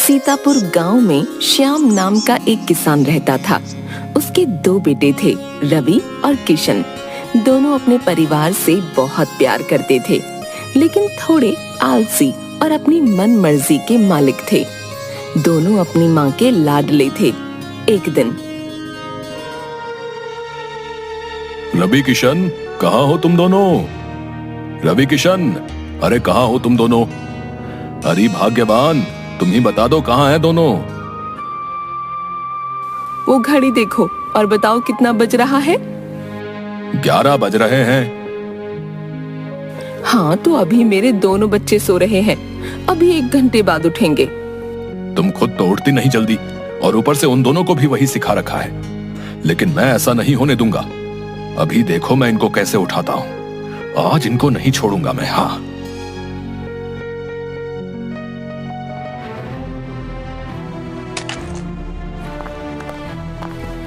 सीतापुर गांव में श्याम नाम का एक किसान रहता था। उसके 2 बेटे थे, रवि और किशन। दोनों अपने परिवार से बहुत प्यार करते थे, लेकिन थोड़े आलसी और अपनी मन मर्जी के मालिक थे। दोनों अपनी माँ के लाडले थे। एक दिन, रवि किशन, कहाँ हो तुम दोनों? रवि किशन, अरे कहाँ हो तुम दोनों? अरे भाग्यवान, तुम ही बता दो कहाँ हैं दोनों? वो घड़ी देखो और बताओ कितना बज रहा है? 11 बज रहे हैं। हाँ, तो अभी मेरे दोनों बच्चे सो रहे हैं। अभी 1 घंटे बाद उठेंगे। तुम खुद तो उठती नहीं जल्दी, और ऊपर से उन दोनों को भी वही सिखा रखा है। लेकिन मैं ऐसा नहीं होने दूंगा। अभी देखो मैं इनको कैसे उठाता हूँ। आज इनको नहीं छोड़ूंगा मैं। हाँ,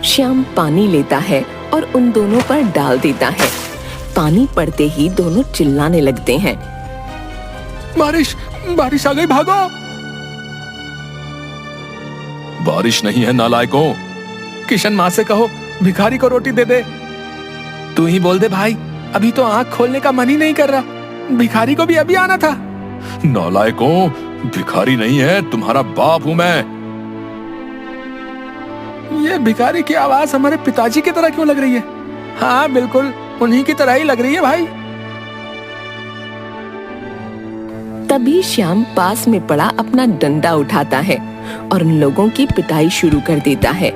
श्याम पानी लेता है और उन दोनों पर डाल देता है। पानी पड़ते ही दोनों चिल्लाने लगते हैं। बारिश, बारिश आ गई, भागो! बारिश नहीं है नालायकों। किशन, माँ से कहो भिखारी को रोटी दे दे। तू ही बोल दे भाई, अभी तो आंख खोलने का मन ही नहीं कर रहा। भिखारी को भी अभी आना था। नालायकों, भिखारी नहीं है, तुम्हारा बाप हूं मैं। ये भिखारी की आवाज हमारे पिताजी की तरह क्यों लग रही है? हाँ, बिल्कुल उन्हीं की तरह ही लग रही है भाई। तभी श्याम पास में पड़ा अपना डंडा उठाता है और उन लोगों की पिटाई शुरू कर देता है।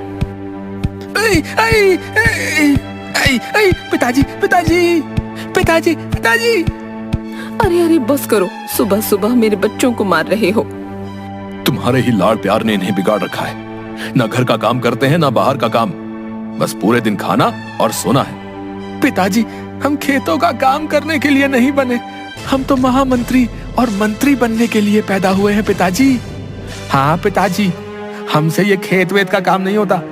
ऐ, ऐ, ऐ, ऐ, ऐ, पिताजी, पिताजी, पिताजी, पिताजी! अरे अरे बस करो, सुबह सुबह मेरे बच्चों को मार रहे हो। तुम्हारे ही लाड़ प्यार ने इन्हें बिगाड़ रखा है। ना घर का काम करते हैं, ना बाहर का काम। बस पूरे दिन खाना और सोना है। पिताजी, हम खेतों का काम करने के लिए नहीं बने। हम तो महामंत्री और मंत्री बनने के लिए पैदा हुए हैं पिताजी। हाँ पिताजी, हमसे ये खेत वेत का काम नहीं होता।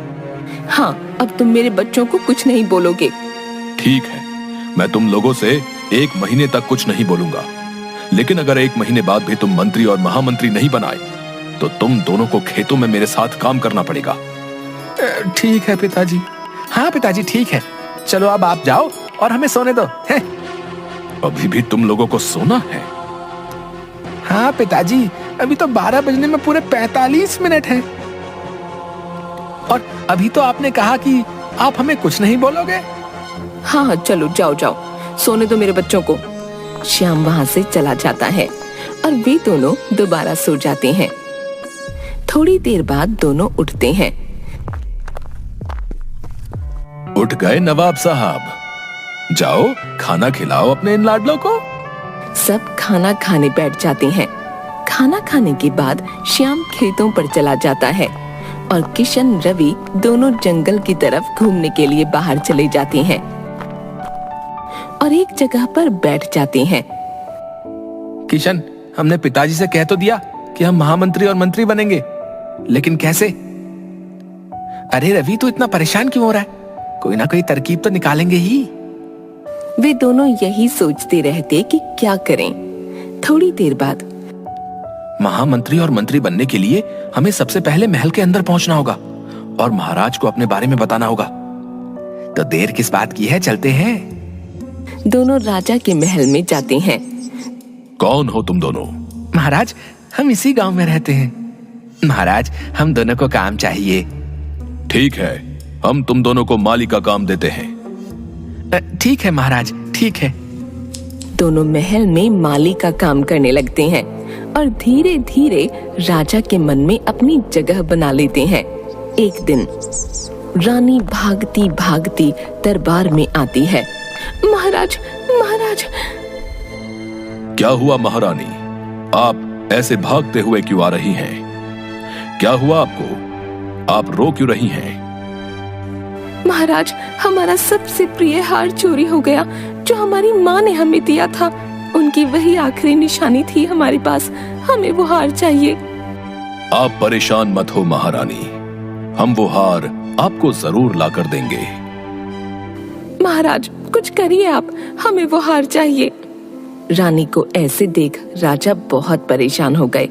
हाँ, अब तुम मेरे बच्चों को कुछ नहीं बोलोगे। ठीक है, मैं तुम लोगों से 1 महीने तक कुछ नहीं बोलूंगा। लेकिन अगर 1 महीने बाद भी तुम मंत्री और महामंत्री नहीं बनाए, तो तुम दोनों को खेतों में मेरे साथ काम करना पड़ेगा। ठीक है पिताजी। हाँ पिताजी, ठीक है। चलो अब आप जाओ और हमें सोने दो। है? अभी भी तुम लोगों को सोना है? हाँ पिताजी, अभी तो 12 बजने में पूरे 45 मिनट हैं। और अभी तो आपने कहा कि आप हमें कुछ नहीं बोलोगे। हाँ, चलो जाओ जाओ, सोने दो मेरे बच्चों को। श्याम वहां से चला जाता है और वे दोनों दोबारा सो जाते हैं। थोड़ी देर बाद दोनों उठते हैं। उठ गए नवाब साहब? जाओ खाना खिलाओ अपने इन लाडलों को। सब खाना खाने बैठ जाते हैं। खाना खाने के बाद श्याम खेतों पर चला जाता है और किशन, रवि दोनों जंगल की तरफ घूमने के लिए बाहर चले जाते हैं और एक जगह पर बैठ जाते हैं। किशन, हमने पिताजी से कह तो दिया कि हम महामंत्री और मंत्री बनेंगे, लेकिन कैसे? अरे रवि, तू इतना परेशान क्यों हो रहा है? कोई ना कोई तरकीब तो निकालेंगे ही। वे दोनों यही सोचते रहते कि क्या करें। थोड़ी देर बाद, महामंत्री और मंत्री बनने के लिए हमें सबसे पहले महल के अंदर पहुंचना होगा और महाराज को अपने बारे में बताना होगा। तो देर किस बात की है, चलते हैं। दोनों राजा के महल में जाते हैं। कौन हो तुम दोनों? महाराज, हम इसी गांव में रहते हैं। महाराज, हम दोनों को काम चाहिए। ठीक है, हम तुम दोनों को माली का काम देते हैं। ठीक है महाराज, ठीक है। दोनों महल में माली का काम करने लगते हैं और धीरे धीरे राजा के मन में अपनी जगह बना लेते हैं। एक दिन रानी भागती भागती दरबार में आती है। महाराज, महाराज! क्या हुआ महारानी? आप ऐसे भागते हुए क्यों आ रही हैं? क्या हुआ आपको? आप रो क्यों रही हैं? महाराज, हमारा सबसे प्रिय हार चोरी हो गया, जो हमारी माँ ने हमें दिया था। उनकी वही आखिरी निशानी थी हमारे पास। हमें वो हार चाहिए। आप परेशान मत हो महारानी, हम वो हार आपको जरूर लाकर देंगे। महाराज, कुछ करिए आप, हमें वो हार चाहिए। रानी को ऐसे देख राजा बहुत परेशान हो गए,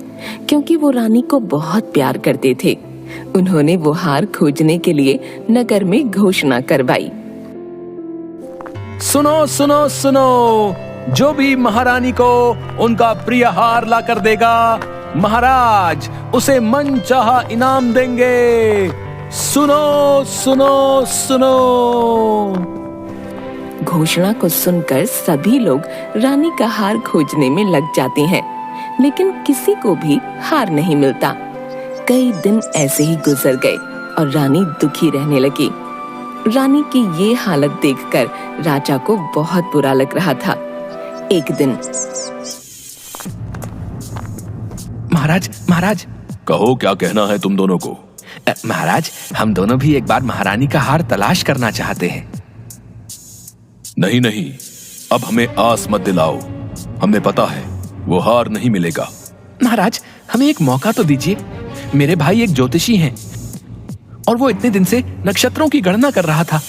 क्योंकि वो रानी को बहुत प्यार करते थे। उन्होंने वो हार खोजने के लिए नगर में घोषणा करवाई। सुनो सुनो सुनो, जो भी महारानी को उनका प्रिय हार ला कर देगा, महाराज उसे मनचाहा इनाम देंगे। सुनो सुनो सुनो। घोषणा को सुनकर सभी लोग रानी का हार खोजने में लग जाते हैं, लेकिन किसी को भी हार नहीं मिलता। कई दिन ऐसे ही गुजर गए और रानी दुखी रहने लगी। रानी की ये हालत देखकर राजा को बहुत बुरा लग रहा था। एक दिन, महाराज महाराज। कहो, क्या कहना है तुम दोनों को? महाराज, हम दोनों भी एक बार महारानी का हार तलाश करना चाहते हैं। नहीं नहीं, अब हमें आस मत दिलाओ। हमें पता है वो हार नहीं मिलेगा। महाराज, हमें एक मौका तो दीजिए। मेरे भाई एक ज्योतिषी हैं और वो इतने दिन से नक्षत्रों की गणना कर रहा था।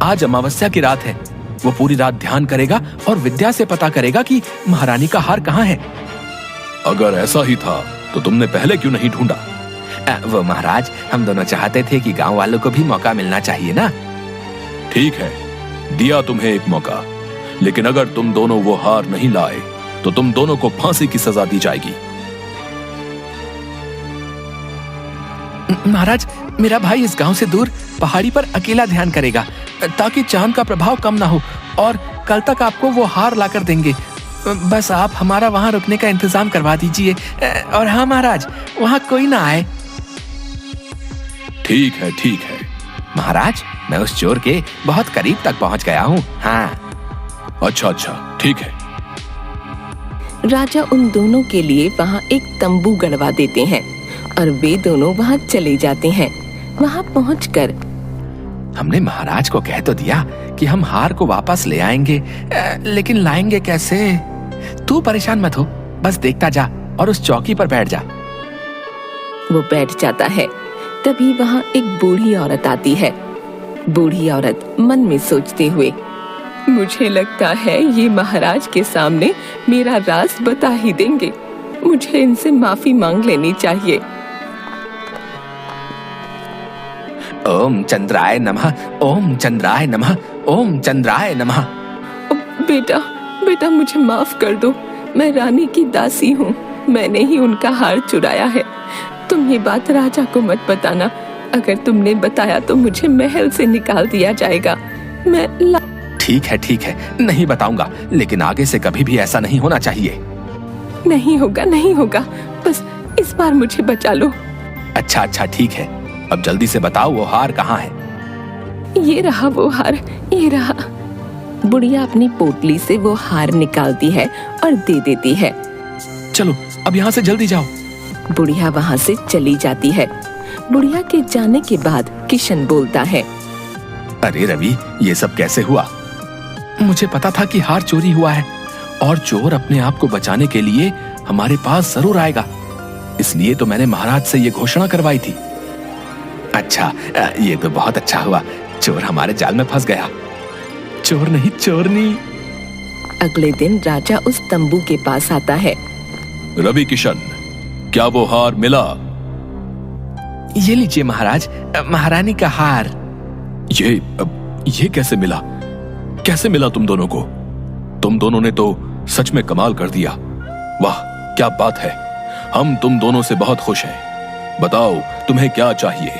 आज अमावस्या की रात है। वो पूरी रात ध्यान करेगा और विद्या से पता करेगा कि महारानी का हार कहाँ है। अगर ऐसा ही था तो तुमने पहले क्यों नहीं ढूंढा? वो महाराज, हम दोनों चाहते थे कि गांव वालों को भी मौका मिलना चाहिए ना। ठीक है, दिया तुम्हें एक मौका, लेकिन अगर तुम दोनों वो हार नहीं लाए तो तुम दोनों को फांसी की सजा दी जाएगी। महाराज, मेरा भाई इस गांव से दूर पहाड़ी पर अकेला ध्यान करेगा ताकि चांद का प्रभाव कम ना हो, और कल तक आपको वो हार लाकर देंगे। बस आप हमारा वहां रुकने का इंतजाम करवा दीजिए। और हाँ महाराज, वहां कोई ना आए। ठीक है ठीक है। महाराज, मैं उस चोर के बहुत करीब तक पहुंच गया हूँ। हाँ। अच्छा अच्छा, ठीक है। राजा उन दोनों के लिए वहाँ एक तंबू गड़वा देते हैं और वे दोनों वहाँ चले जाते हैं। वहाँ पहुंचकर हमने महाराज को कह तो दिया कि हम हार को वापस ले आएंगे, लेकिन लाएंगे कैसे? तू परेशान मत हो, बस देखता जा और उस चौकी पर बैठ जा। वो बैठ जाता है। तभी वहाँ एक बूढ़ी औरत आती है। बूढ़ी औरत मन में सोचते हुए, मुझे लगता है ये महाराज के सामने मेरा राज बता ही देंगे। मुझे इनसे माफी मांग लेनी चाहिए। ओम चंद्राय नमः, ओम चंद्राय नमः, ओम चंद्राय नमः। बेटा बेटा, मुझे माफ कर दो। मैं रानी की दासी हूँ। मैंने ही उनका हार चुराया है। तुम ये बात राजा को मत बताना। अगर तुमने बताया तो मुझे महल से निकाल दिया जाएगा। ठीक है, नहीं बताऊंगा, लेकिन आगे से कभी भी ऐसा नहीं होना चाहिए। नहीं होगा। बस इस बार मुझे बचा लो। अच्छा, ठीक है। अब जल्दी से बताओ वो हार कहाँ है? ये रहा वो हार, ये रहा। बुढ़िया अपनी पोटली से वो हार निकालती है और दे देती है। चलो अब यहाँ से जल्दी जाओ। बुढ़िया वहाँ से चली जाती है। बुढ़िया के जाने के बाद किशन बोलता है, अरे रवि, ये सब कैसे हुआ? मुझे पता था कि हार चोरी हुआ है और चोर अपने आप को बचाने के लिए हमारे पास जरूर आएगा, इसलिए तो मैंने महाराज से ये घोषणा करवाई थी। अच्छा, ये तो बहुत अच्छा हुआ। चोर हमारे जाल में फंस गया। चोर नहीं, चोरनी। अगले दिन राजा उस तंबू के पास आता है। रवि किशन, क्या वो हार मिला? ये लीजिए महाराज, महारानी का हार। ये कैसे मिला? कैसे मिला तुम दोनों को? तुम दोनों ने तो सच में कमाल कर दिया। वाह, क्या बात है। हम तुम दोनों से बहुत खुश हैं। बताओ, तुम्हें क्या चाहिए?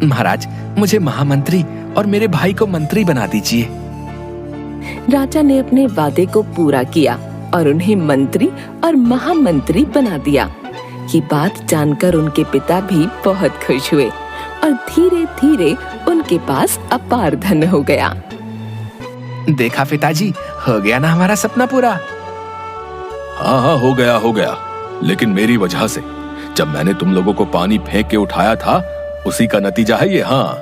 महाराज, मुझे महामंत्री और मेरे भाई को मंत्री बना दीजिए। राजा ने अपने वादे को पूरा किया और उन्हें मंत्री और महामंत्री बना दिया। ये बात जानकर उनके पिता भी बहुत खुश हुए और धीरे धीरे उनके पास अपार धन हो गया। देखा पिताजी, हो गया ना हमारा सपना पूरा। हाँ, हो गया। लेकिन मेरी वजह से, जब मैंने तुम लोगों को पानी फेंक के उठाया था, उसी का नतीजा है ये। हाँ।